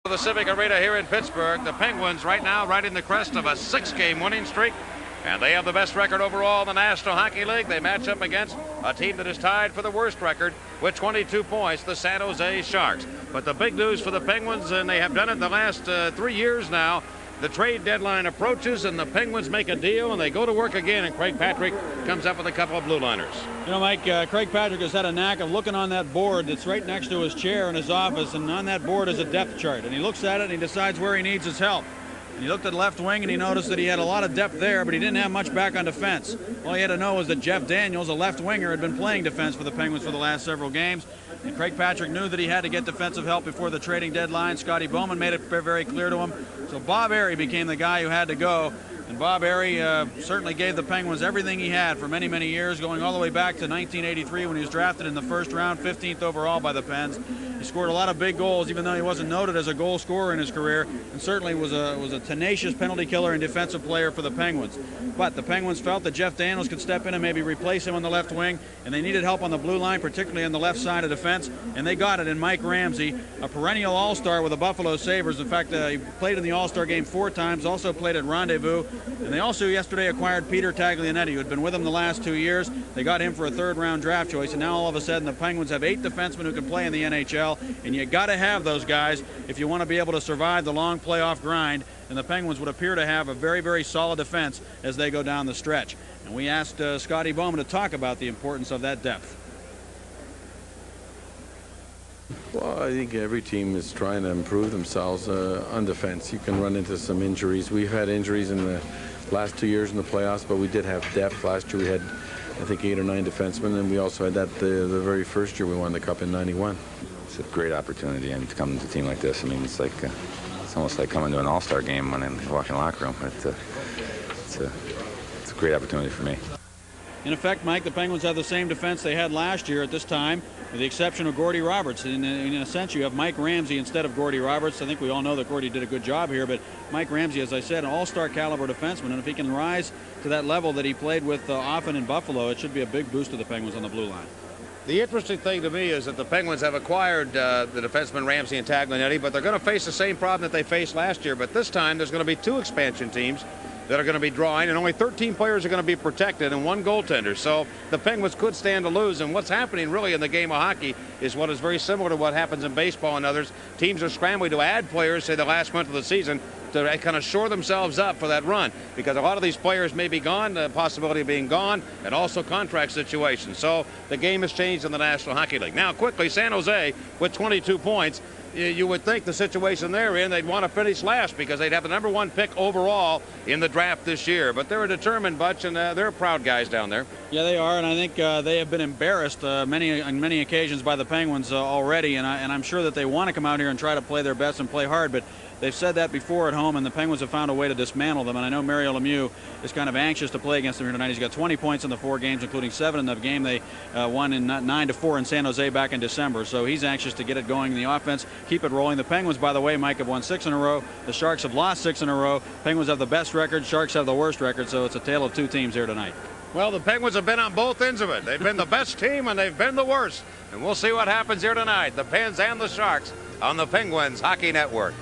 The Civic Arena here in Pittsburgh. The Penguins right now riding the crest of a 6-game winning streak, and they have the best record overall in the National Hockey League. They match up against a team that is tied for the worst record with 22 points, the San Jose Sharks. But the big news for the Penguins, and they have done it the last 3 years now, the trade deadline approaches and the Penguins make a deal and they go to work again, and Craig Patrick comes up with a couple of blue liners. You know, Mike, Craig Patrick has had a knack of looking on that board that's right next to his chair in his office, and on that board is a depth chart, and he looks at it and he decides where he needs his help. And he looked at left wing and he noticed that he had a lot of depth there, but he didn't have much back on defense. All he had to know was that Jeff Daniels, a left winger, had been playing defense for the Penguins for the last several games. And Craig Patrick knew that he had to get defensive help before the trading deadline. Scotty Bowman made it very clear to him. So Bob Errey became the guy who had to go. And Bob Errey certainly gave the Penguins everything he had for many, many years, going all the way back to 1983 when he was drafted in the first round, 15th overall by the Pens. He scored a lot of big goals, even though he wasn't noted as a goal scorer in his career, and certainly was a tenacious penalty killer and defensive player for the Penguins. But the Penguins felt that Jeff Daniels could step in and maybe replace him on the left wing, and they needed help on the blue line, particularly on the left side of defense, and they got it in Mike Ramsey, a perennial all-star with the Buffalo Sabres. In fact, he played in the All-Star game 4 times, also played at Rendezvous, and they also yesterday acquired Peter Taglianetti, who had been with them the last 2 years. They got him for a third-round draft choice, and now all of a sudden the Penguins have 8 defensemen who can play in the NHL, and you got to have those guys if you want to be able to survive the long playoff grind, and the Penguins would appear to have a very, very solid defense as they go down the stretch. And we asked Scotty Bowman to talk about the importance of that depth. Well, I think every team is trying to improve themselves on defense. You can run into some injuries. We've had injuries in the last 2 years in the playoffs, but we did have depth. Last year we had, I think, 8 or 9 defensemen, and we also had that the very first year we won the Cup in '91. It's a great opportunity, and to come to a team like this, I mean, it's like it's almost like coming to an all-star game when you walk in the locker room. It's a great opportunity for me. In effect, Mike, the Penguins have the same defense they had last year at this time, with the exception of Gordie Roberts. In a sense, you have Mike Ramsey instead of Gordie Roberts. I think we all know that Gordie did a good job here, but Mike Ramsey, as I said, an all-star caliber defenseman, and if he can rise to that level that he played with often in Buffalo, it should be a big boost to the Penguins on the blue line. The interesting thing to me is that the Penguins have acquired the defensemen Ramsey and Taglianetti, but they're going to face the same problem that they faced last year. But this time there's going to be 2 expansion teams that are going to be drawing, and only 13 players are going to be protected and 1 goaltender. So the Penguins could stand to lose, and what's happening really in the game of hockey is what is very similar to what happens in baseball and others. Teams are scrambling to add players, say the last month of the season, to kind of shore themselves up for that run, because a lot of these players may be gone, the possibility of being gone, and also contract situations. So the game has changed in the National Hockey League. Now quickly, San Jose with 22 points. You would think the situation they're in, they'd want to finish last because they'd have the #1 pick overall in the draft this year. But they're a determined bunch, and they're proud guys down there. Yeah, they are, and I think they have been embarrassed on many occasions by the Penguins already, and I'm sure that they want to come out here and try to play their best and play hard, but they've said that before at home, and the Penguins have found a way to dismantle them. And I know Mario Lemieux is kind of anxious to play against them here tonight. He's got 20 points in the 4 games, including 7 in the game they won in 9-4 in San Jose back in December. So he's anxious to get it going in the offense, keep it rolling. The Penguins, by the way, Mike, have won 6 in a row. The Sharks have lost 6 in a row. Penguins have the best record. Sharks have the worst record. So it's a tale of 2 teams here tonight. Well, the Penguins have been on both ends of it. They've been the best team, and they've been the worst. And we'll see what happens here tonight. The Pens and the Sharks on the Penguins Hockey Network.